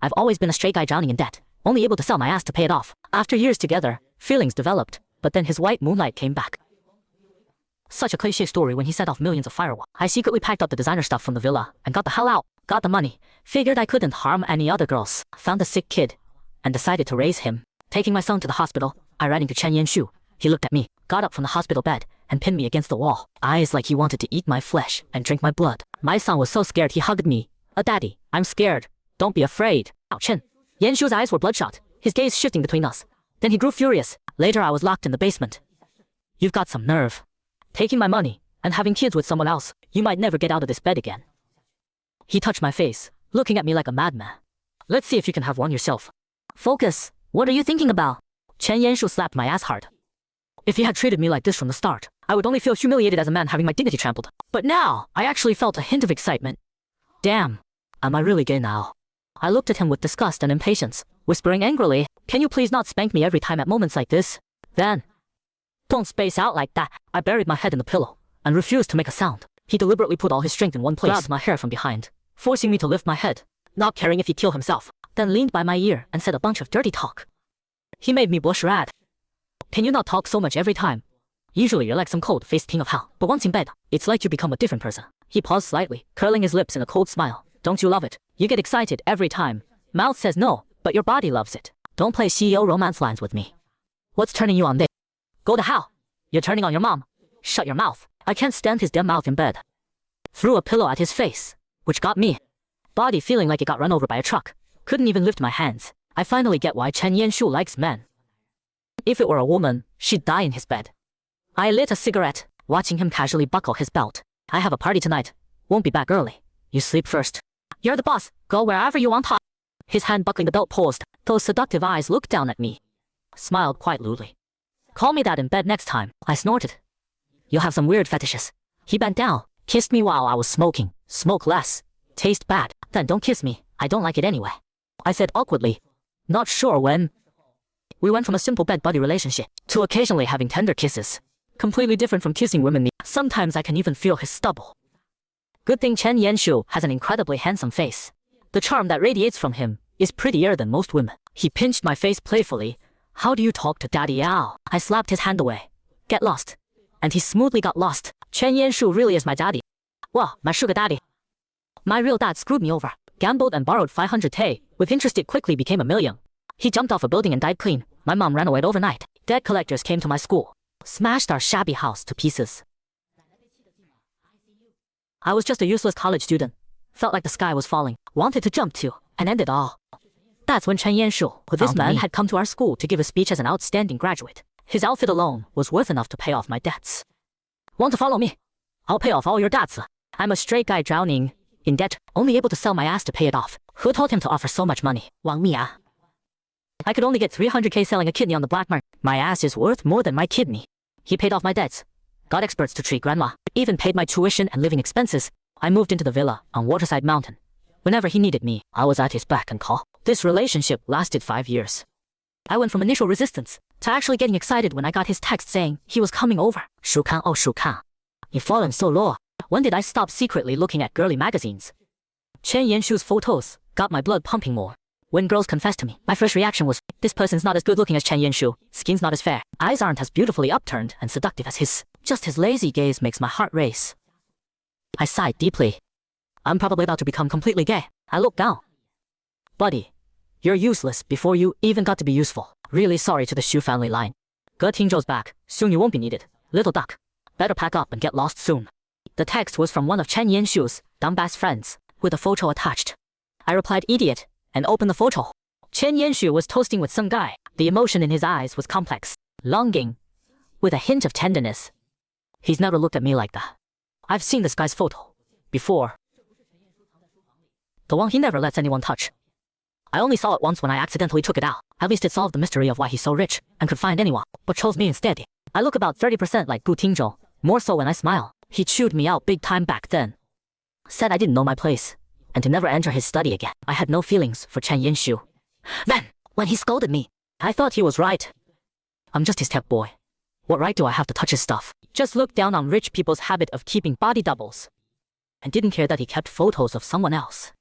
I've always been a straight guy drowning in debt, only able to sell my ass to pay it off. After years together, feelings developed, but then his white moonlight came back. Such a cliche story when he set off millions of fireworks. I secretly packed up the designer stuff from the villa and got the hell out. Got the money, figured I couldn't harm any other girls, found a sick kid, and decided to raise him. Taking my son to the hospital, I ran into Chen Yanshu. He looked at me, got up from the hospital bed, and pinned me against the wall, eyes like he wanted to eat my flesh and drink my blood. My son was so scared he hugged me. Daddy, I'm scared. Don't be afraid. Ow, Chen. Yanshu's eyes were bloodshot, his gaze shifting between us. Then he grew furious. Later I was locked in the basement. You've got some nerve. Taking my money, and having kids with someone else, you might never get out of this bed again. He touched my face, looking at me like a madman. Let's see if you can have one yourself. Focus. What are you thinking about? Chen Yanshu slapped my ass hard. If he had treated me like this from the start, I would only feel humiliated as a man having my dignity trampled. But now, I actually felt a hint of excitement. Damn, am I really gay now? I looked at him with disgust and impatience, whispering angrily, can you please not spank me every time at moments like this? Then, don't space out like that. I buried my head in the pillow, and refused to make a sound. He deliberately put all his strength in one place, grabbed my hair from behind, forcing me to lift my head, not caring if he'd kill himself, then leaned by my ear and said a bunch of dirty talk. He made me blush red. Can you not talk so much every time? Usually you're like some cold-faced king of hell, but once in bed, it's like you become a different person. He paused slightly, curling his lips in a cold smile. Don't you love it? You get excited every time. Mouth says no, but your body loves it. Don't play CEO romance lines with me. What's turning you on this? Go to hell. You're turning on your mom. Shut your mouth. I can't stand his damn mouth in bed. Threw a pillow at his face, which got me. Body feeling like it got run over by a truck. Couldn't even lift my hands. I finally get why Chen Yanshu likes men. If it were a woman, she'd die in his bed. I lit a cigarette, watching him casually buckle his belt. I have a party tonight. Won't be back early. You sleep first. You're the boss. Go wherever you want. His hand buckling the belt paused. Those seductive eyes looked down at me. Smiled quite lewdly. Call me that in bed next time. I snorted. You'll have some weird fetishes. He bent down, kissed me while I was smoking. Smoke less. Taste bad. Then don't kiss me. I don't like it anyway. I said awkwardly. Not sure when. We went from a simple bed buddy relationship to occasionally having tender kisses. Completely different from kissing women. Sometimes I can even feel his stubble. Good thing Chen Yanshu has an incredibly handsome face. The charm that radiates from him is prettier than most women. He pinched my face playfully. How do you talk to Daddy Yao? I slapped his hand away. Get lost. And he smoothly got lost. Chen Yanshu really is my daddy. Well, my sugar daddy. My real dad screwed me over. Gambled and borrowed 500 Tay. With interest it quickly became $1 million. He jumped off a building and died clean. My mom ran away overnight. Debt collectors came to my school. Smashed our shabby house to pieces. I was just a useless college student. Felt like the sky was falling. Wanted to jump to, and end it all. That's when Chen Yanshu, this man, had come to our school to give a speech as an outstanding graduate. His outfit alone was worth enough to pay off my debts. Want to follow me? I'll pay off all your debts. I'm a straight guy drowning in debt, only able to sell my ass to pay it off. Who told him to offer so much money? Wang Mia. I could only get 300K selling a kidney on the black market. My ass is worth more than my kidney. He paid off my debts. Got experts to treat grandma. Even paid my tuition and living expenses. I moved into the villa on Waterside Mountain. Whenever he needed me, I was at his beck and call. This relationship lasted 5 years. I went from initial resistance to actually getting excited when I got his text saying he was coming over. Shukan, oh Shukan. You've fallen so low. When did I stop secretly looking at girly magazines? Chen Yanshu's photos got my blood pumping more. When girls confessed to me, my first reaction was, this person's not as good looking as Chen Yanshu, skin's not as fair, eyes aren't as beautifully upturned and seductive as his. Just his lazy gaze makes my heart race. I sighed deeply. I'm probably about to become completely gay. I looked down. Buddy, you're useless before you even got to be useful. Really sorry to the Shu family line. Ge Tingzhou's back, soon you won't be needed. Little duck. Better pack up and get lost soon. The text was from one of Chen Yanshu's dumbass friends, with a photo attached. I replied idiot, and opened the photo. Chen Yanshu was toasting with some guy. The emotion in his eyes was complex, longing, with a hint of tenderness. He's never looked at me like that. I've seen this guy's photo before. The one he never lets anyone touch. I only saw it once when I accidentally took it out. At least it solved the mystery of why he's so rich and could find anyone, but chose me instead. I look about 30% like Gu Tingzhou, more so when I smile. He chewed me out big time back then. Said I didn't know my place, and to never enter his study again. I had no feelings for Chen Yanshu. Then, when he scolded me, I thought he was right. I'm just his tech boy. What right do I have to touch his stuff? Just looked down on rich people's habit of keeping body doubles, and didn't care that he kept photos of someone else.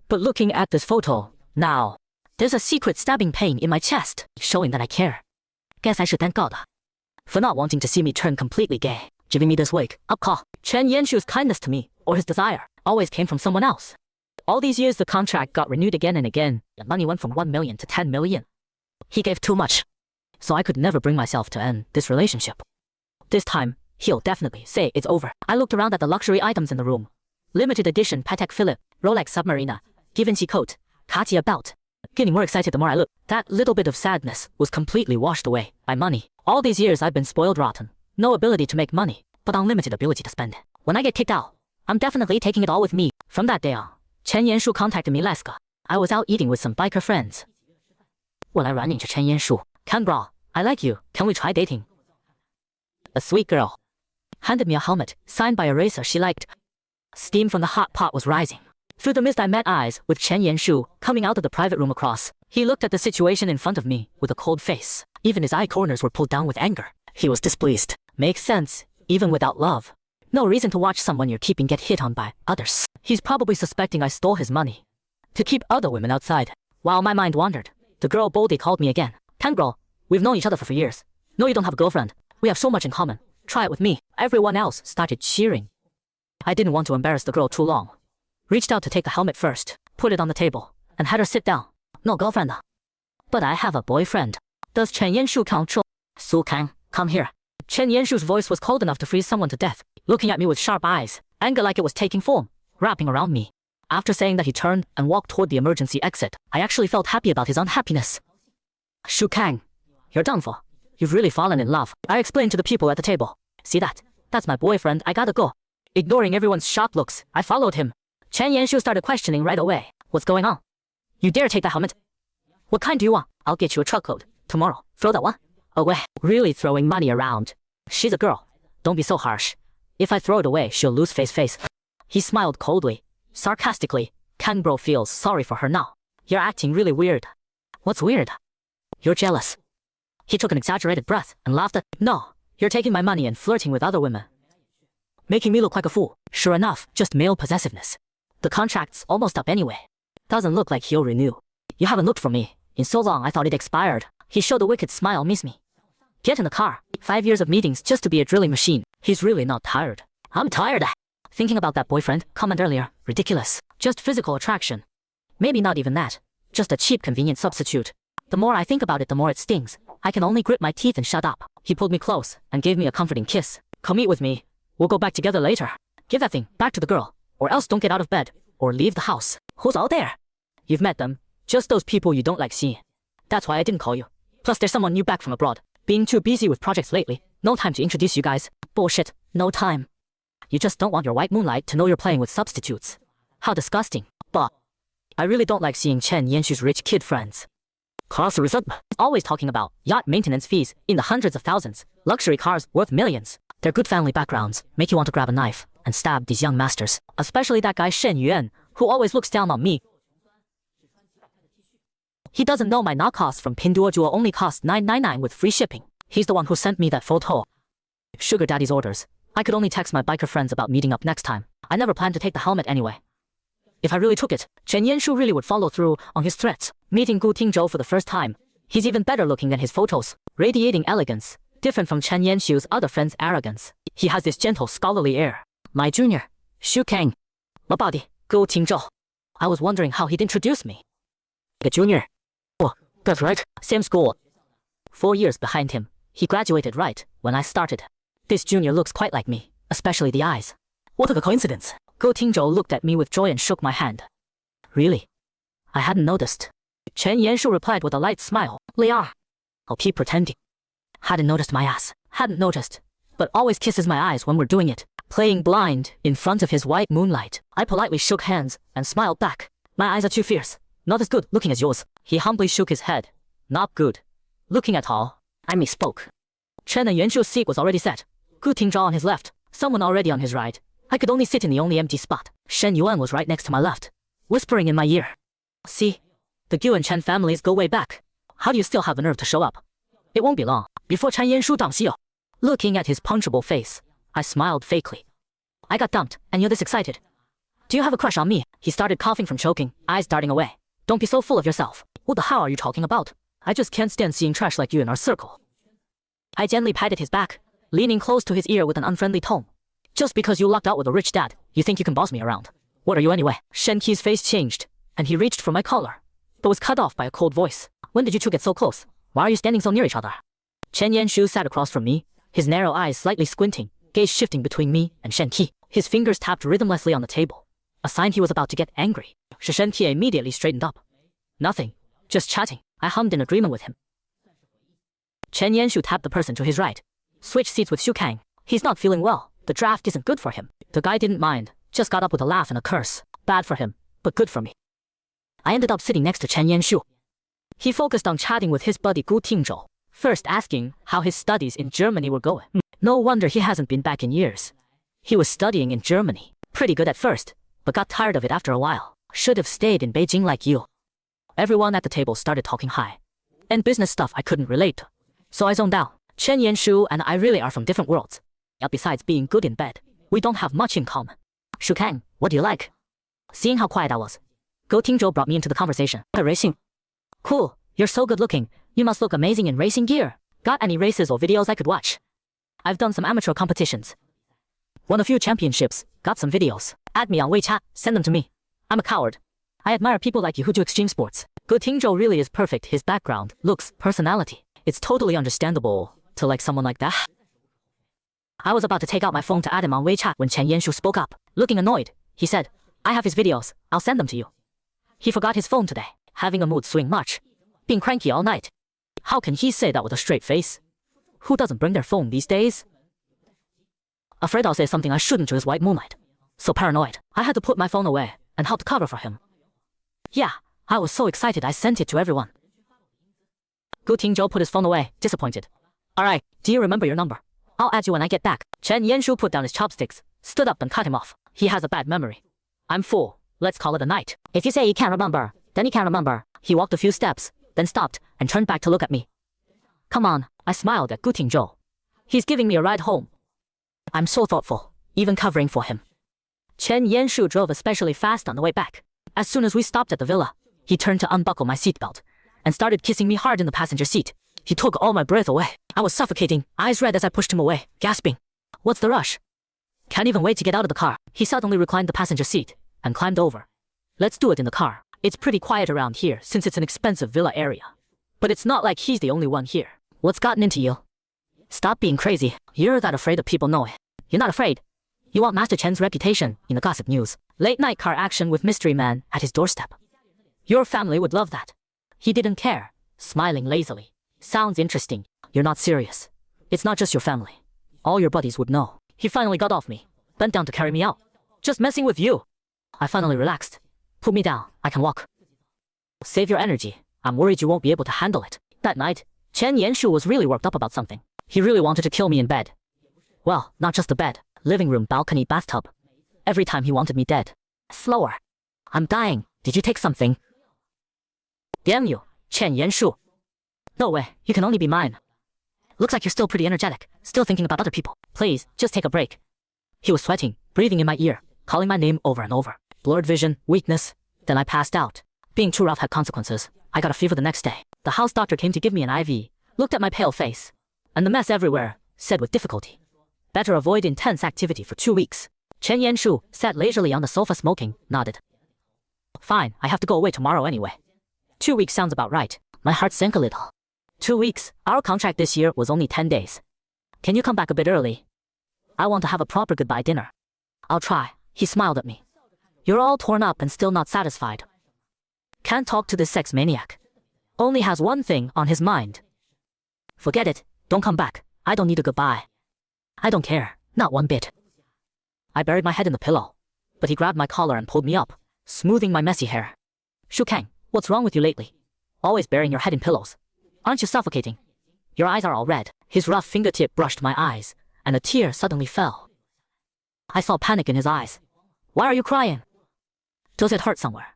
But looking at this photo, Now, there's a secret stabbing pain in my chest, showing that I care. Guess I should thank God for not wanting to see me turn completely gay, giving me this wake-up call. Chen Yanshu's kindness to me, or his desire, always came from someone else. All these years the contract got renewed again and again, and money went from 1 million to 10 million. He gave too much, so I could never bring myself to end this relationship. This time, he'll definitely say it's over. I looked around at the luxury items in the room. Limited edition Patek Philippe, Rolex Submariner, Givenchy coat, Cartier belt. Getting more excited the more I looked. That little bit of sadness was completely washed away by money. All these years I've been spoiled rotten. No ability to make money, but unlimited ability to spend. When I get kicked out, I'm definitely taking it all with me. From that day on, Chen Yanshu contacted me last. I was out eating with some biker friends. 我来软拧着Chen Yanshu. Kanbra, I like you. Can we try dating? A sweet girl handed me a helmet signed by a racer she liked. Steam from the hot pot was rising. Through the mist I met eyes with Chen Yanshu coming out of the private room across. He looked at the situation in front of me with a cold face. Even his eye corners were pulled down with anger. He was displeased. Makes sense, even without love. No reason to watch someone you're keeping get hit on by others. He's probably suspecting I stole his money to keep other women outside. While my mind wandered, the girl boldly called me again. Tangrel, we've known each other for years. No, you don't have a girlfriend. We have so much in common. Try it with me. Everyone else started cheering. I didn't want to embarrass the girl too long. Reached out to take the helmet first, put it on the table, and had her sit down. No girlfriend. But I have a boyfriend. Does Chen Yanshu control? Su Kang, come here. Chen Yanshu's voice was cold enough to freeze someone to death, looking at me with sharp eyes, anger like it was taking form, wrapping around me. After saying that he turned and walked toward the emergency exit, I actually felt happy about his unhappiness. Shu Kang, you're done for. You've really fallen in love. I explained to the people at the table. See that? That's my boyfriend, I gotta go. Ignoring everyone's shocked looks, I followed him. Chen Yanshu started questioning right away. What's going on? You dare take that helmet? What kind do you want? I'll get you a truckload. Tomorrow. Throw that one away. Really throwing money around. She's a girl. Don't be so harsh. If I throw it away, she'll lose face. He smiled coldly, sarcastically. Kanbro feels sorry for her now. You're acting really weird. What's weird? You're jealous. He took an exaggerated breath and laughed at. No, you're taking my money and flirting with other women, making me look like a fool. Sure enough, just male possessiveness. The contract's almost up anyway. Doesn't look like he'll renew. You haven't looked for me in so long I thought it expired. He showed a wicked smile. Miss me? Get in the car. 5 years of meetings just to be a drilling machine. He's really not tired. I'm tired. Thinking about that boyfriend, comment earlier, ridiculous. Just physical attraction. Maybe not even that. Just a cheap convenient substitute. The more I think about it, the more it stings. I can only grit my teeth and shut up. He pulled me close and gave me a comforting kiss. Come eat with me. We'll go back together later. Give that thing back to the girl, or else don't get out of bed, or leave the house. Who's all there? You've met them. Just those people you don't like seeing. That's why I didn't call you. Plus there's someone new back from abroad. Being too busy with projects lately. No time to introduce you guys. Bullshit. No time. You just don't want your white moonlight to know you're playing with substitutes. How disgusting. But I really don't like seeing Chen Yanshu's rich kid friends. Cause resentment. Always talking about yacht maintenance fees in the hundreds of thousands. Luxury cars worth millions. Their good family backgrounds make you want to grab a knife and stab these young masters. Especially that guy Shen Yuan, who always looks down on me. He doesn't know my knockoffs from Pinduoduo only cost $9.99 with free shipping. He's the one who sent me that photo. Sugar daddy's orders. I could only text my biker friends about meeting up next time. I never planned to take the helmet anyway. If I really took it, Chen Yanshu really would follow through on his threats. Meeting Gu Tingzhou for the first time. He's even better looking than his photos. Radiating elegance. Different from Chen Yanshu's other friend's arrogance. He has this gentle, scholarly air. My junior, Shu Kang. My buddy, Gu Tingzhou. I was wondering how he'd introduce me. The junior. Oh, that's right. Same school. 4 years behind him. He graduated right when I started. This junior looks quite like me, especially the eyes. What a coincidence. Gu Tingzhou looked at me with joy and shook my hand. Really? I hadn't noticed. Chen Yanshu replied with a light smile. Liar. I'll keep pretending. Hadn't noticed my ass. Hadn't noticed. But always kisses my eyes when we're doing it. Playing blind in front of his white moonlight. I politely shook hands and smiled back. My eyes are too fierce. Not as good looking as yours. He humbly shook his head. Not good looking at all. I misspoke. Chen and Yanshu's seat was already set. Gu Tingzhou on his left. Someone already on his right. I could only sit in the only empty spot. Shen Yuan was right next to my left, whispering in my ear. See? The Gu and Chen families go way back. How do you still have the nerve to show up? It won't be long before Chen Yanshu dumps you. Looking at his punchable face, I smiled fakely. I got dumped, and you're this excited. Do you have a crush on me? He started coughing from choking, eyes darting away. Don't be so full of yourself. What the hell are you talking about? I just can't stand seeing trash like you in our circle. I gently patted his back, leaning close to his ear with an unfriendly tone. Just because you lucked out with a rich dad, you think you can boss me around. What are you anyway? Shenqi's face changed, and he reached for my collar, but was cut off by a cold voice. When did you two get so close? Why are you standing so near each other? Chen Yanshu sat across from me, his narrow eyes slightly squinting, gaze shifting between me and Shenqi. His fingers tapped rhythmlessly on the table, a sign he was about to get angry. Shenqi immediately straightened up. Nothing, just chatting. I hummed in agreement with him. Chen Yanshu tapped the person to his right. Switch seats with Shu Kang. He's not feeling well. The draft isn't good for him. The guy didn't mind, just got up with a laugh and a curse. Bad for him, but good for me. I ended up sitting next to Chen Yanshu. He focused on chatting with his buddy Gu Tingzhou, first asking how his studies in Germany were going. No wonder he hasn't been back in years. He was studying in Germany. Pretty good at first, but got tired of it after a while. Should have stayed in Beijing like you. Everyone at the table started talking high, and business stuff I couldn't relate to. So I zoned out. Chen Yanshu and I really are from different worlds. Besides being good in bed, we don't have much in common. Shu Kang, what do you like? Seeing how quiet I was, Go Tingzhou brought me into the conversation. Racing. Cool, you're so good looking. You must look amazing in racing gear. Got any races or videos I could watch? I've done some amateur competitions. Won a few championships, got some videos. Add me on WeChat, send them to me. I'm a coward. I admire people like you who do extreme sports. Go Tingzhou really is perfect. His background, looks, personality. It's totally understandable to like someone like that. I was about to take out my phone to add him on WeChat when Chen Yanshu spoke up. Looking annoyed, he said, I have his videos, I'll send them to you. He forgot his phone today, having a mood swing much. Being cranky all night. How can he say that with a straight face? Who doesn't bring their phone these days? Afraid I'll say something I shouldn't to his white moonlight. So paranoid, I had to put my phone away and help cover for him. Yeah, I was so excited I sent it to everyone. Gu Tingzhou put his phone away, disappointed. Alright, do you remember your number? I'll add you when I get back. Chen Yanshu put down his chopsticks, stood up and cut him off. He has a bad memory. I'm full. Let's call it a night. If you say you can't remember, then you can't remember. He walked a few steps, then stopped and turned back to look at me. Come on, I smiled at Gu Tingzhou. He's giving me a ride home. I'm so thoughtful, even covering for him. Chen Yanshu drove especially fast on the way back. As soon as we stopped at the villa, he turned to unbuckle my seatbelt and started kissing me hard in the passenger seat. He took all my breath away. I was suffocating, eyes red as I pushed him away, gasping. What's the rush? Can't even wait to get out of the car. He suddenly reclined the passenger seat and climbed over. Let's do it in the car. It's pretty quiet around here since it's an expensive villa area. But it's not like he's the only one here. What's gotten into you? Stop being crazy. You're that afraid of people knowing. You're not afraid. You want Master Chen's reputation in the gossip news. Late night car action with mystery man at his doorstep. Your family would love that. He didn't care, smiling lazily. Sounds interesting. You're not serious. It's not just your family. All your buddies would know. He finally got off me, bent down to carry me out. Just messing with you. I finally relaxed. Put me down, I can walk. Save your energy. I'm worried you won't be able to handle it. That night, Chen Yanshu was really worked up about something. He really wanted to kill me in bed. Well, not just the bed, living room, balcony, bathtub. Every time he wanted me dead. Slower. I'm dying. Did you take something? Damn you, Chen Yanshu. No way, you can only be mine. Looks like you're still pretty energetic, still thinking about other people. Please, just take a break. He was sweating, breathing in my ear, calling my name over and over. Blurred vision, weakness. Then I passed out. Being too rough had consequences. I got a fever the next day. The house doctor came to give me an IV, looked at my pale face, and the mess everywhere, said with difficulty. Better avoid intense activity for 2 weeks. Chen Yanshu sat leisurely on the sofa smoking, nodded. Fine, I have to go away tomorrow anyway. 2 weeks sounds about right. My heart sank a little. 2 weeks, our contract this year was only 10 days. Can you come back a bit early? I want to have a proper goodbye dinner. I'll try, he smiled at me. You're all torn up and still not satisfied. Can't talk to this sex maniac. Only has one thing on his mind. Forget it, don't come back, I don't need a goodbye. I don't care, not one bit. I buried my head in the pillow, but he grabbed my collar and pulled me up, smoothing my messy hair. Shu Kang, what's wrong with you lately? Always burying your head in pillows. Aren't you suffocating? Your eyes are all red. His rough fingertip brushed my eyes, and a tear suddenly fell. I saw panic in his eyes. Why are you crying? Does it hurt somewhere?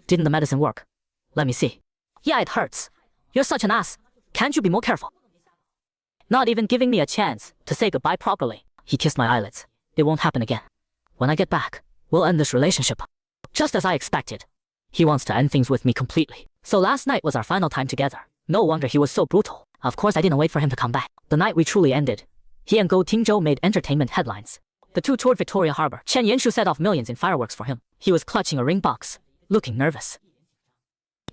Didn't the medicine work? Let me see. Yeah, it hurts. You're such an ass. Can't you be more careful? Not even giving me a chance to say goodbye properly. He kissed my eyelids. It won't happen again. When I get back, we'll end this relationship. Just as I expected. He wants to end things with me completely. So last night was our final time together. No wonder he was so brutal. Of course I didn't wait for him to come back. The night we truly ended. He and Go Tingzhou made entertainment headlines. The two toured Victoria Harbor. Chen Yanshu set off millions in fireworks for him. He was clutching a ring box, looking nervous.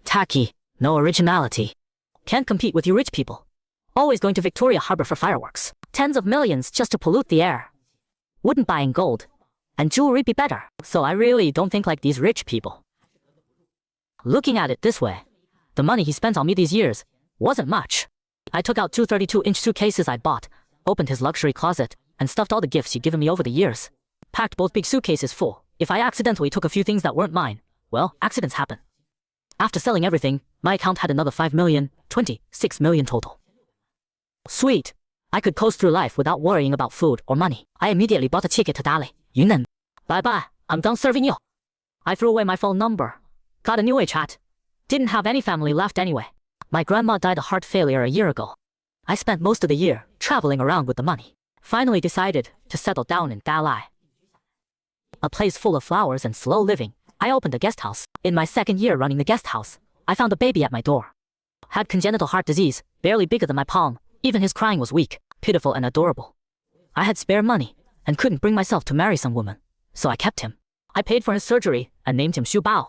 Tacky, no originality. Can't compete with you rich people. Always going to Victoria Harbor for fireworks. Tens of millions just to pollute the air. Wouldn't buying gold and jewelry be better? So I really don't think like these rich people. Looking at it this way, the money he spent on me these years wasn't much. I took out 2 32-inch suitcases I bought, opened his luxury closet, and stuffed all the gifts he'd given me over the years. Packed both big suitcases full. If I accidentally took a few things that weren't mine, well, accidents happen. After selling everything, my account had another 5 million, 26 million total. Sweet. I could coast through life without worrying about food or money. I immediately bought a ticket to Dali, Yunnan. Bye-bye, I'm done serving you. I threw away my phone number. Got a new WeChat. Didn't have any family left anyway. My grandma died of heart failure a year ago. I spent most of the year traveling around with the money. Finally decided to settle down in Dalai. A place full of flowers and slow living. I opened a guest house. In my second year running the guest house, I found a baby at my door. Had congenital heart disease, barely bigger than my palm. Even his crying was weak, pitiful and adorable. I had spare money and couldn't bring myself to marry some woman, so I kept him. I paid for his surgery and named him Xu Bao.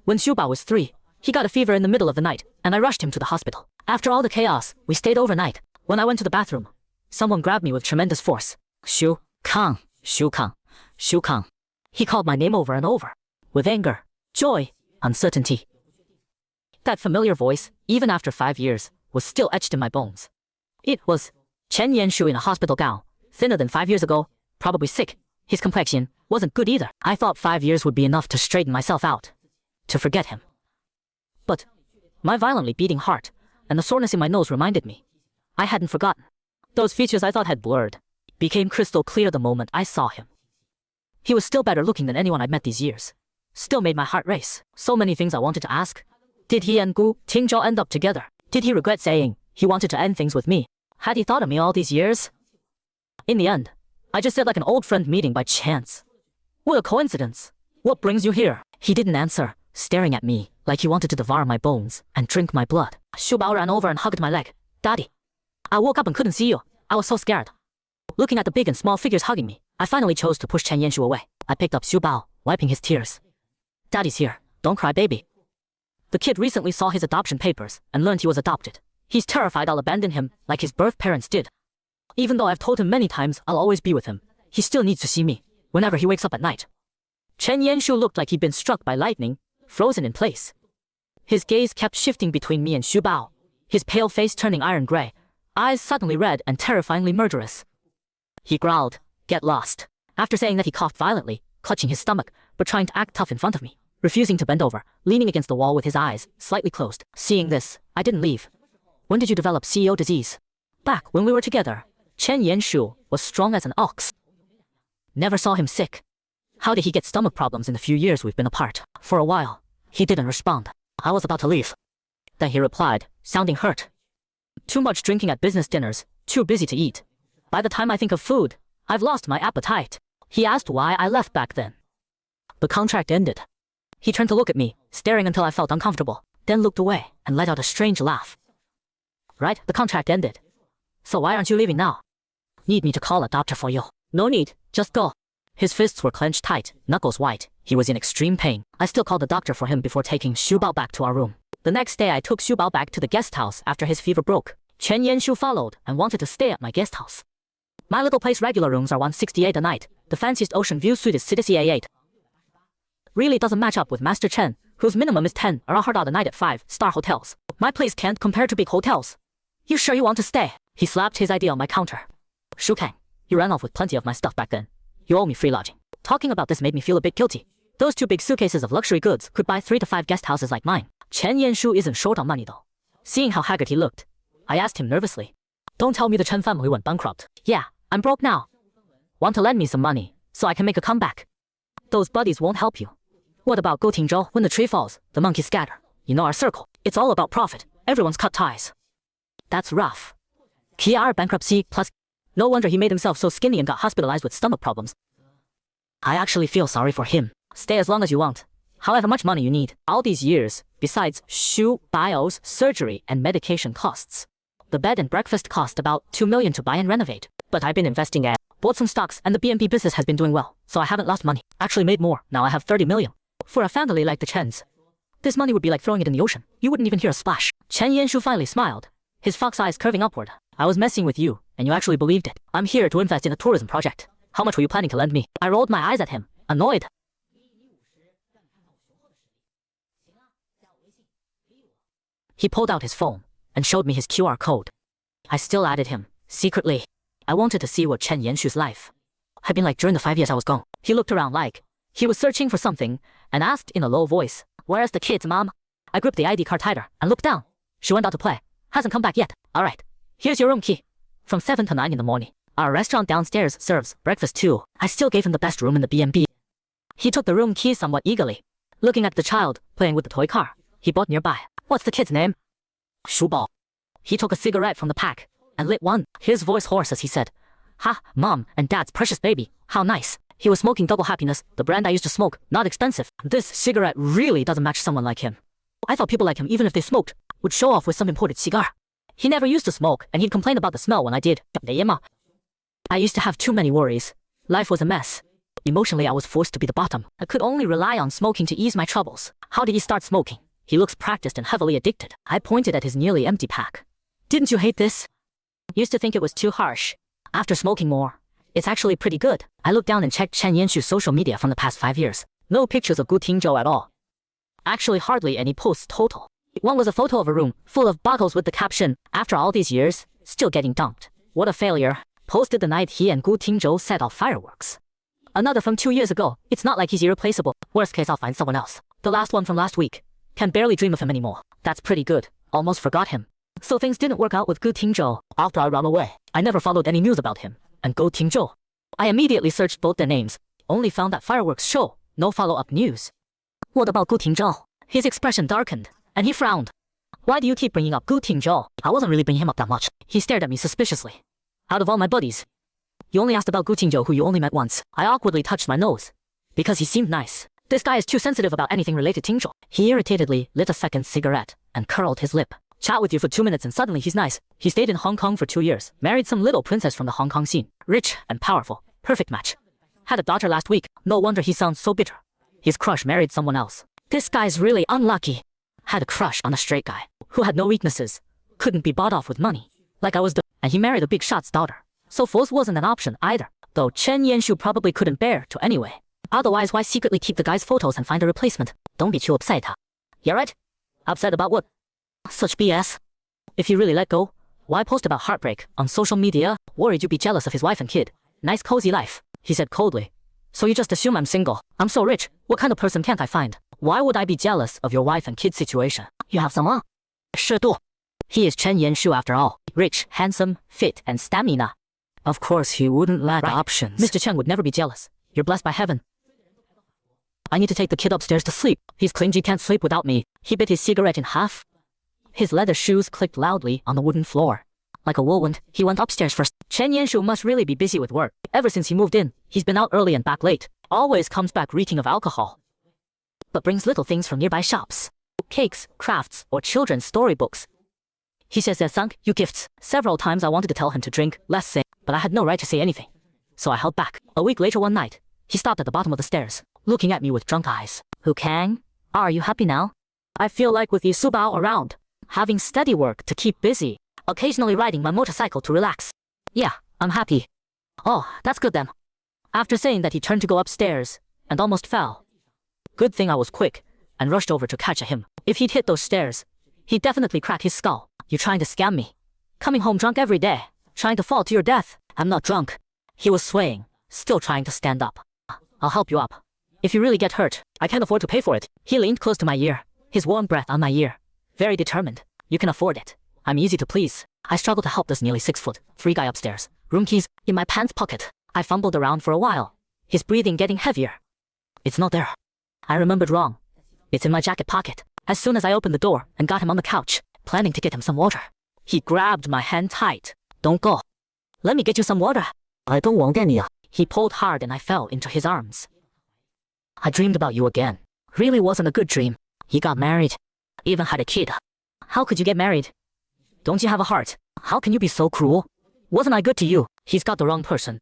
When Xu Bao was 3, he got a fever in the middle of the night, and I rushed him to the hospital. After all the chaos, we stayed overnight. When I went to the bathroom, someone grabbed me with tremendous force. Xu Kang, Xu Kang, Xu Kang. He called my name over and over, with anger, joy, uncertainty. That familiar voice, even after 5 years, was still etched in my bones. It was Chen Yanshu in a hospital gown, thinner than 5 years ago, probably sick. His complexion wasn't good either. I thought 5 years would be enough to straighten myself out, to forget him. But my violently beating heart and the soreness in my nose reminded me. I hadn't forgotten. Those features I thought had blurred became crystal clear the moment I saw him. He was still better looking than anyone I'd met these years. Still made my heart race. So many things I wanted to ask. Did he and Gu Tingzhou end up together? Did he regret saying he wanted to end things with me? Had he thought of me all these years? In the end, I just said like an old friend meeting by chance. What a coincidence. What brings you here? He didn't answer, staring at me like he wanted to devour my bones and drink my blood. Xu Bao ran over and hugged my leg. Daddy. I woke up and couldn't see you. I was so scared. Looking at the big and small figures hugging me, I finally chose to push Chen Yanshu away. I picked up Xu Bao, wiping his tears. Daddy's here. Don't cry, baby. The kid recently saw his adoption papers and learned he was adopted. He's terrified I'll abandon him like his birth parents did. Even though I've told him many times I'll always be with him, he still needs to see me whenever he wakes up at night. Chen Yanshu looked like he'd been struck by lightning, frozen in place. His gaze kept shifting between me and Xu Bao, his pale face turning iron gray, eyes suddenly red and terrifyingly murderous. He growled, "Get lost." After saying that, he coughed violently, clutching his stomach, but trying to act tough in front of me, refusing to bend over, leaning against the wall with his eyes slightly closed. Seeing this, I didn't leave. When did you develop CEO disease? Back when we were together, Chen Yanshu was strong as an ox. Never saw him sick. How did he get stomach problems in the few years we've been apart? For a while, he didn't respond. I was about to leave. Then he replied, sounding hurt. Too much drinking at business dinners, too busy to eat. By the time I think of food, I've lost my appetite. He asked why I left back then. The contract ended. He turned to look at me, staring until I felt uncomfortable, then looked away and let out a strange laugh. Right, the contract ended. So why aren't you leaving now? Need me to call a doctor for you? No need, just go. His fists were clenched tight, knuckles white. He was in extreme pain. I still called the doctor for him before taking Xu Bao back to our room. The next day I took Xu Bao back to the guest house after his fever broke. Chen Yanshu followed and wanted to stay at my guest house. My little place regular rooms are 168 a night. The fanciest ocean view suite is City A8. Really doesn't match up with Master Chen, whose minimum is 10 or a night at 5-star hotels. My place can't compare to big hotels. You sure you want to stay? He slapped his ID on my counter. Shu Kang, you ran off with plenty of my stuff back then. You owe me free lodging. Talking about this made me feel a bit guilty. Those 2 big suitcases of luxury goods could buy 3 to 5 guest houses like mine. Chen Yanshu isn't short on money though. Seeing how haggard he looked, I asked him nervously. Don't tell me the Chen family went bankrupt. Yeah, I'm broke now. Want to lend me some money so I can make a comeback? Those buddies won't help you. What about Go Tingzhou? When the tree falls, the monkeys scatter. You know our circle. It's all about profit. Everyone's cut ties. That's rough. Kiar bankruptcy plus... No wonder he made himself so skinny and got hospitalized with stomach problems. I actually feel sorry for him. Stay as long as you want. however much money you need. All these years, besides shoe, bios, surgery, and medication costs. The bed and breakfast cost about 2 million to buy and renovate. But I've been investing at, bought some stocks, and the BNB business has been doing well, so I haven't lost money. Actually made more. Now I have 30 million. For a family like the Chens, this money would be like throwing it in the ocean. You wouldn't even hear a splash. Chen Yanshu finally smiled, his fox eyes curving upward. I was messing with you, and you actually believed it. I'm here to invest in a tourism project. How much were you planning to lend me? I rolled my eyes at him, annoyed. He pulled out his phone and showed me his QR code. I still added him, secretly. I wanted to see what Chen Yanshu's life had been like during the 5 years I was gone. He looked around like he was searching for something and asked in a low voice, "Where's the kids, Mom?" I gripped the ID card tighter and looked down. She went out to play. Hasn't come back yet. Alright, here's your room key. From 7 to 9 in the morning. Our restaurant downstairs serves breakfast too. I still gave him the best room in the B&B. He took the room key somewhat eagerly, looking at the child playing with the toy car he bought nearby. What's the kid's name? Shubal. He took a cigarette from the pack and lit one, his voice hoarse as he said, "Ha, Mom and Dad's precious baby, how nice." He was smoking Double Happiness, the brand I used to smoke, not expensive. This cigarette really doesn't match someone like him. I thought people like him, even if they smoked, would show off with some imported cigar. He never used to smoke, and he'd complain about the smell when I did. I used to have too many worries. Life was a mess. Emotionally, I was forced to be the bottom. I could only rely on smoking to ease my troubles. How did he start smoking? He looks practiced and heavily addicted. I pointed at his nearly empty pack. Didn't you hate this? Used to think it was too harsh. After smoking more, it's actually pretty good. I looked down and checked Chen Yanshu's social media from the past 5 years. No pictures of Gu Tingzhou at all. Actually, hardly any posts total. One was a photo of a room full of bottles with the caption, "After all these years, still getting dumped. What a failure." Posted the night he and Gu Tingzhou set off fireworks. Another from 2 years ago. It's not like he's irreplaceable. Worst case, I'll find someone else. The last one from last week. Can barely dream of him anymore. That's pretty good. Almost forgot him. So things didn't work out with Gu Tingzhou. After I ran away, I never followed any news about him. And Gu Tingzhou. I immediately searched both their names. Only found that fireworks show. No follow-up news. What about Gu Tingzhou? His expression darkened, and he frowned. Why do you keep bringing up Gu Tingzhou? I wasn't really bringing him up that much. He stared at me suspiciously. Out of all my buddies, you only asked about Gu Tingzhou, who you only met once. I awkwardly touched my nose, because he seemed nice. This guy is too sensitive about anything related to Tingzhou. He irritatedly lit a second cigarette and curled his lip. Chat with you for 2 minutes and suddenly he's nice. He stayed in Hong Kong for 2 years, married some little princess from the Hong Kong scene. Rich and powerful. Perfect match. Had a daughter last week. No wonder he sounds so bitter. His crush married someone else. This guy's really unlucky. Had a crush on a straight guy who had no weaknesses. Couldn't be bought off with money. Like I was and he married a big shot's daughter. So force wasn't an option either. Though Chen Yanshu probably couldn't bear to anyway. Otherwise, why secretly keep the guy's photos and find a replacement? Don't be too upset, huh? You right? Upset about what? Such BS. If you really let go, why post about heartbreak on social media? Worried you'd be jealous of his wife and kid. Nice cozy life, he said coldly. So you just assume I'm single. I'm so rich. What kind of person can't I find? Why would I be jealous of your wife and kid situation? You have someone? Sure do. He is Chen Yanshu after all. Rich, handsome, fit, and stamina. Of course he wouldn't lack options. Mr. Chen would never be jealous. You're blessed by heaven. I need to take the kid upstairs to sleep. He's claimed he can't sleep without me. He bit his cigarette in half. His leather shoes clicked loudly on the wooden floor. Like a whirlwind, he went upstairs first. Chen Yanshu must really be busy with work. Ever since he moved in, he's been out early and back late. Always comes back reeking of alcohol. But brings little things from nearby shops. Cakes, crafts, or children's storybooks. He says they're thank you gifts. Several times I wanted to tell him to drink less, but I had no right to say anything. So I held back. A week later one night, he stopped at the bottom of the stairs, looking at me with drunk eyes. Hu Kang, are you happy now? I feel like with Su Bao around, having steady work to keep busy, occasionally riding my motorcycle to relax. Yeah, I'm happy. Oh, that's good then. After saying that, he turned to go upstairs and almost fell. Good thing I was quick and rushed over to catch him. If he'd hit those stairs, he'd definitely crack his skull. You trying to scam me? Coming home drunk every day, trying to fall to your death. I'm not drunk. He was swaying, still trying to stand up. I'll help you up. If you really get hurt, I can't afford to pay for it. He leaned close to my ear, his warm breath on my ear. Very determined. You can afford it. I'm easy to please. I struggled to help this nearly 6'3" guy upstairs. Room keys in my pants pocket. I fumbled around for a while, his breathing getting heavier. It's not there. I remembered wrong. It's in my jacket pocket. As soon as I opened the door and got him on the couch, planning to get him some water, he grabbed my hand tight. Don't go. Let me get you some water. I don't want any. He pulled hard and I fell into his arms. I dreamed about you again. Really wasn't a good dream. He got married. Even had a kid. How could you get married? Don't you have a heart? How can you be so cruel? Wasn't I good to you? He's got the wrong person.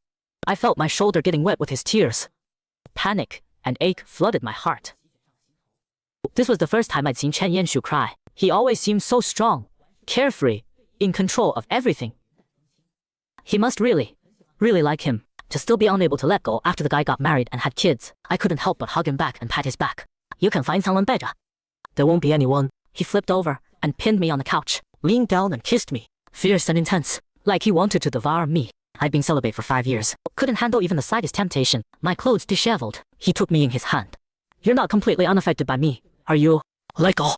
I felt my shoulder getting wet with his tears. Panic and ache flooded my heart. This was the first time I'd seen Chen Yanshu cry. He always seemed so strong, carefree, in control of everything. He must really like him, to still be unable to let go after the guy got married and had kids. I couldn't help but hug him back and pat his back. You can find someone better. There won't be anyone. He flipped over and pinned me on the couch, leaned down and kissed me, fierce and intense, like he wanted to devour me. I'd been celibate for 5 years, couldn't handle even the slightest temptation, my clothes disheveled. He took me in his hand. You're not completely unaffected by me, are you? Let go.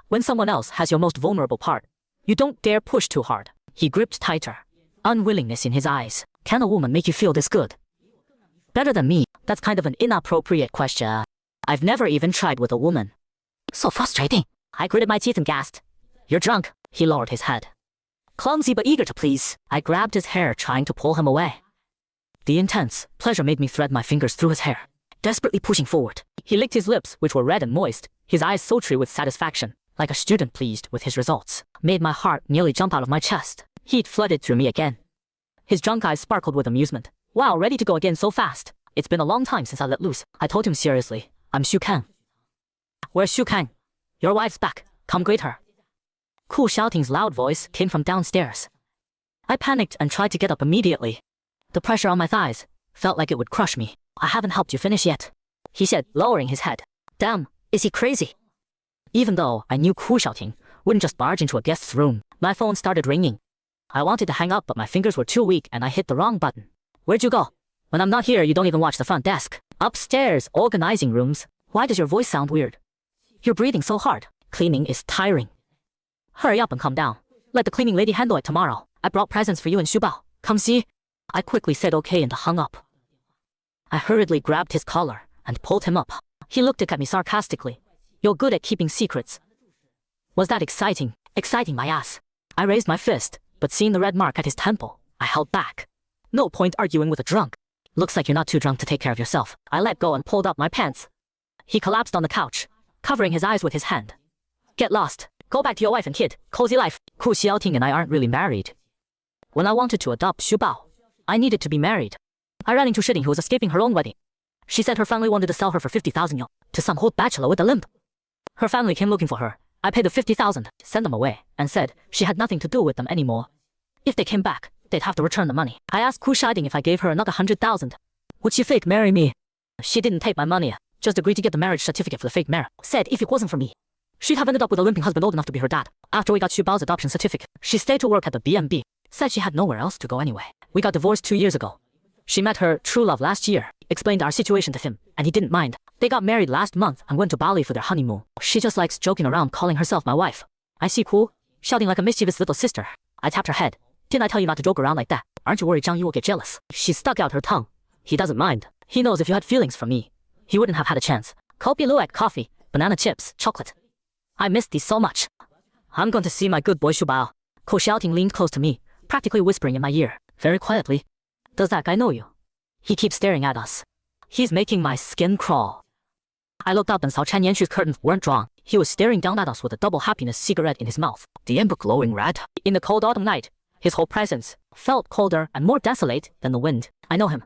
When someone else has your most vulnerable part, you don't dare push too hard. He gripped tighter, unwillingness in his eyes. Can a woman make you feel this good? Better than me? That's kind of an inappropriate question. I've never even tried with a woman. So frustrating. I gritted my teeth and gasped. You're drunk. He lowered his head. Clumsy but eager to please, I grabbed his hair, trying to pull him away. The intense pleasure made me thread my fingers through his hair, desperately pushing forward. He licked his lips, which were red and moist, his eyes sultry with satisfaction, like a student pleased with his results. Made my heart nearly jump out of my chest. Heat flooded through me again. His drunk eyes sparkled with amusement. Wow, ready to go again so fast. It's been a long time since I let loose. I told him seriously, I'm Xu Kang. Where's Xu Kang? Your wife's back. Come greet her. Ku Xiaoting's loud voice came from downstairs. I panicked and tried to get up immediately. The pressure on my thighs felt like it would crush me. I haven't helped you finish yet, he said, lowering his head. Damn, is he crazy? Even though I knew Ku Xiaoting wouldn't just barge into a guest's room, my phone started ringing. I wanted to hang up, but my fingers were too weak and I hit the wrong button. Where'd you go? When I'm not here, you don't even watch the front desk. Upstairs, organizing rooms. Why does your voice sound weird? You're breathing so hard. Cleaning is tiring. Hurry up and calm down. Let the cleaning lady handle it tomorrow. I brought presents for you and Xubao. Come see. I quickly said okay and hung up. I hurriedly grabbed his collar and pulled him up. He looked at me sarcastically. You're good at keeping secrets. Was that exciting? Exciting my ass. I raised my fist, but seeing the red mark at his temple, I held back. No point arguing with a drunk. Looks like you're not too drunk to take care of yourself. I let go and pulled up my pants. He collapsed on the couch, covering his eyes with his hand. Get lost. Go back to your wife and kid. Cozy life. Ku Xiaoting and I aren't really married. When I wanted to adopt Xubao, I needed to be married. I ran into Shiding, who was escaping her own wedding. She said her family wanted to sell her for 50,000 yuan to some old bachelor with a limp. Her family came looking for her. I paid the 50,000, sent them away, and said she had nothing to do with them anymore. If they came back, they'd have to return the money. I asked Ku Xiaoting if I gave her another 100,000, would she fake marry me? She didn't take my money, just agreed to get the marriage certificate for the fake marriage. Said if it wasn't for me, she'd have ended up with a limping husband old enough to be her dad. After we got Xubao's adoption certificate, she stayed to work at the B&B. Said she had nowhere else to go anyway. We got divorced 2 years ago. She met her true love last year, explained our situation to him, and he didn't mind. They got married last month and went to Bali for their honeymoon. She just likes joking around, calling herself my wife. I see Ku, shouting like a mischievous little sister. I tapped her head. Didn't I tell you not to joke around like that? Aren't you worried Zhang Yu will get jealous? She stuck out her tongue. He doesn't mind. He knows if you had feelings for me, he wouldn't have had a chance. Kopi Luwak coffee, banana chips, chocolate. I missed these so much. I'm going to see my good boy Xubao. Ku Xiaoting leaned close to me, practically whispering in my ear, very quietly. Does that guy know you? He keeps staring at us. He's making my skin crawl. I looked up and saw Chen Yanshu's curtains weren't drawn. He was staring down at us with a double happiness cigarette in his mouth, the ember glowing red. In the cold autumn night, his whole presence felt colder and more desolate than the wind. I know him.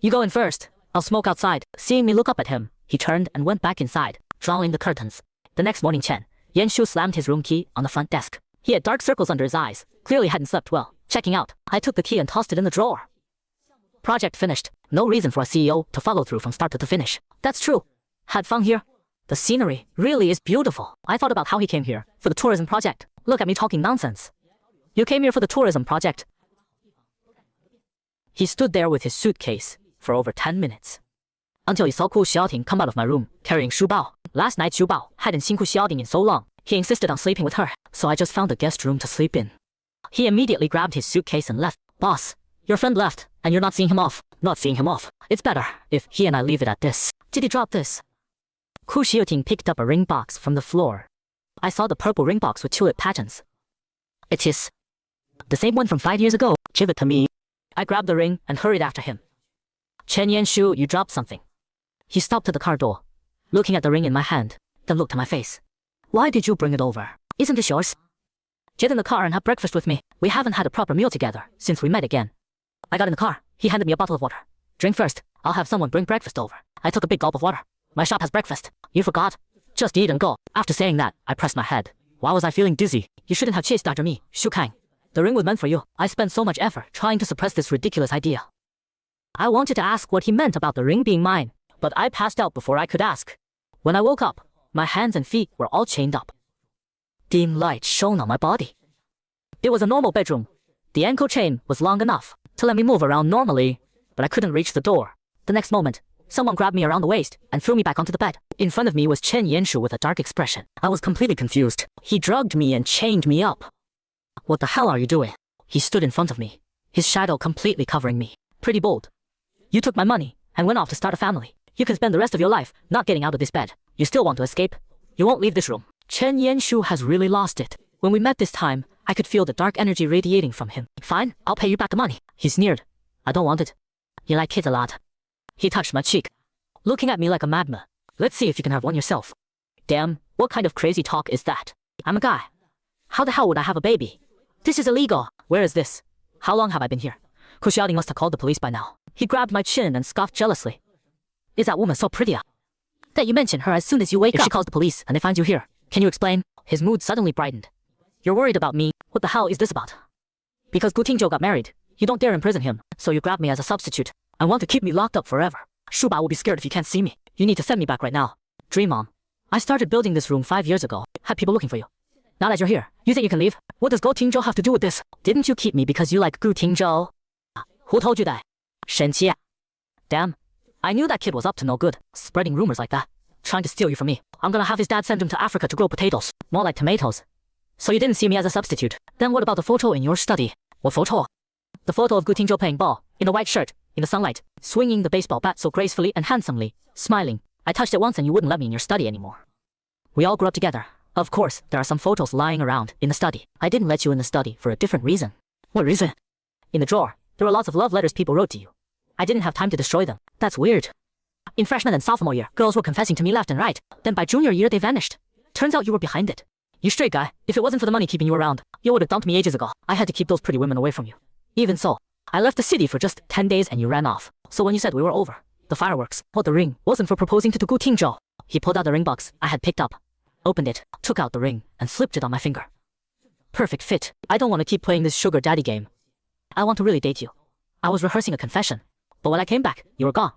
You go in first. I'll smoke outside. Seeing me look up at him, he turned and went back inside, drawing the curtains. The next morning, Chen Yanshu slammed his room key on the front desk. He had dark circles under his eyes, clearly hadn't slept well. Checking out, I took the key and tossed it in the drawer. Project finished. No reason for a CEO to follow through from start to finish. That's true. Had fun here. The scenery really is beautiful. I thought about how he came here, for the tourism project. Look at me talking nonsense. You came here for the tourism project. He stood there with his suitcase for over 10 minutes. Until he saw Ku Xiaoting come out of my room, carrying Xubao. Last night Xubao hadn't seen Ku Xiaoting in so long. He insisted on sleeping with her, so I just found a guest room to sleep in. He immediately grabbed his suitcase and left. Boss, your friend left, and you're not seeing him off. Not seeing him off. It's better if he and I leave it at this. Did he drop this? Ku Xiaoting picked up a ring box from the floor. I saw the purple ring box with tulip patterns. It is the same one from 5 years ago. Give it to me. I grabbed the ring and hurried after him. Chen Yanshu, you dropped something. He stopped at the car door. looking at the ring in my hand, then looked at my face. Why did you bring it over? Isn't this yours? Get in the car and have breakfast with me. We haven't had a proper meal together since we met again. I got in the car. He handed me a bottle of water. Drink first. I'll have someone bring breakfast over. I took a big gulp of water. My shop has breakfast. You forgot? Just eat and go. After saying that, I pressed my head. Why was I feeling dizzy? You shouldn't have chased after me, Shu Kang. The ring was meant for you. I spent so much effort trying to suppress this ridiculous idea. I wanted to ask what he meant about the ring being mine, but I passed out before I could ask. When I woke up, my hands and feet were all chained up. Dim light shone on my body. It was a normal bedroom. The ankle chain was long enough to let me move around normally, but I couldn't reach the door. The next moment, someone grabbed me around the waist and threw me back onto the bed. In front of me was Chen Yanshu with a dark expression. I was completely confused. He drugged me and chained me up. What the hell are you doing? He stood in front of me, his shadow completely covering me. Pretty bold. You took my money and went off to start a family. You can spend the rest of your life not getting out of this bed. You still want to escape? You won't leave this room. Chen Yanshu has really lost it. When we met this time, I could feel the dark energy radiating from him. Fine, I'll pay you back the money. He sneered. I don't want it. You like kids a lot. He touched my cheek, looking at me like a madman. Let's see if you can have one yourself. Damn, what kind of crazy talk is that? I'm a guy. How the hell would I have a baby? This is illegal. Where is this? How long have I been here? Kushiadi must have called the police by now. He grabbed my chin and scoffed jealously. Is that woman so pretty? That you mention her as soon as you wake up. If she calls the police and they find you here, can you explain? His mood suddenly brightened. You're worried about me. What the hell is this about? Because Gu Tingzhou got married. You don't dare imprison him, so you grab me as a substitute. I want to keep me locked up forever. Shuba will be scared if he can't see me. You need to send me back right now. Dream on. I started building this room 5 years ago. Had people looking for you. Now that you're here, you think you can leave? What does Gu Tingzhou have to do with this? Didn't you keep me because you like Gu Tingzhou? Who told you that? Shen Qie. Damn. I knew that kid was up to no good, spreading rumors like that. Trying to steal you from me. I'm gonna have his dad send him to Africa to grow potatoes. More like tomatoes. So you didn't see me as a substitute. Then what about the photo in your study? What photo? The photo of Gu Tingzhou playing ball, in a white shirt, in the sunlight, swinging the baseball bat so gracefully and handsomely, smiling. I touched it once and you wouldn't let me in your study anymore. We all grew up together. Of course, there are some photos lying around in the study. I didn't let you in the study for a different reason. What reason? In the drawer, there were lots of love letters people wrote to you. I didn't have time to destroy them. That's weird. In freshman and sophomore year, girls were confessing to me left and right. Then by junior year, they vanished. Turns out you were behind it. You straight guy, if it wasn't for the money keeping you around, you would have dumped me ages ago. I had to keep those pretty women away from you. Even so, I left the city for just 10 days and you ran off. So when you said we were over, the fireworks, or the ring, wasn't for proposing to Gu Tingzhou. He pulled out the ring box I had picked up, opened it, took out the ring, and slipped it on my finger. Perfect fit. I don't want to keep playing this sugar daddy game. I want to really date you. I was rehearsing a confession, but when I came back, you were gone.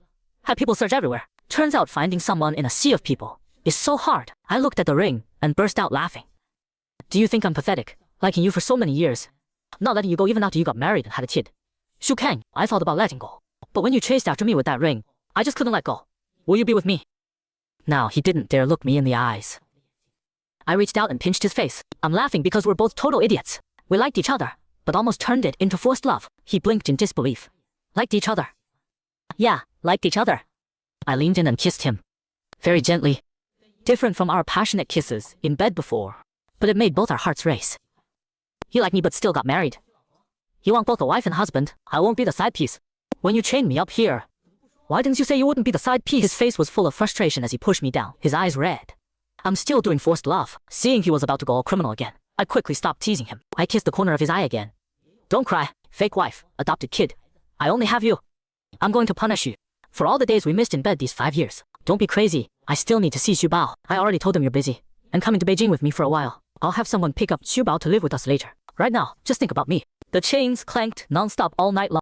Had people search everywhere. Turns out finding someone in a sea of people is so hard. I looked at the ring and burst out laughing. Do you think I'm pathetic, liking you for so many years, not letting you go even after you got married and had a kid? Shu Kang, I thought about letting go. But when you chased after me with that ring, I just couldn't let go. Will you be with me? Now he didn't dare look me in the eyes. I reached out and pinched his face. I'm laughing because we're both total idiots. We liked each other, but almost turned it into forced love. He blinked in disbelief. Liked each other. Yeah, liked each other. I leaned in and kissed him. Very gently. Different from our passionate kisses in bed before, but it made both our hearts race. You like me but still got married. You want both a wife and husband. I won't be the side piece. When you chained me up here, why didn't you say you wouldn't be the side piece? His face was full of frustration as he pushed me down, his eyes red. I'm still doing forced love. Seeing he was about to go all criminal again, I quickly stopped teasing him. I kissed the corner of his eye again. Don't cry, fake wife, adopted kid. I only have you. I'm going to punish you for all the days we missed in bed these 5 years. Don't be crazy. I still need to see Xubao. I already told him you're busy and coming to Beijing with me for a while. I'll have someone pick up Xubao to live with us later. Right now, just think about me. The chains clanked non-stop all night long.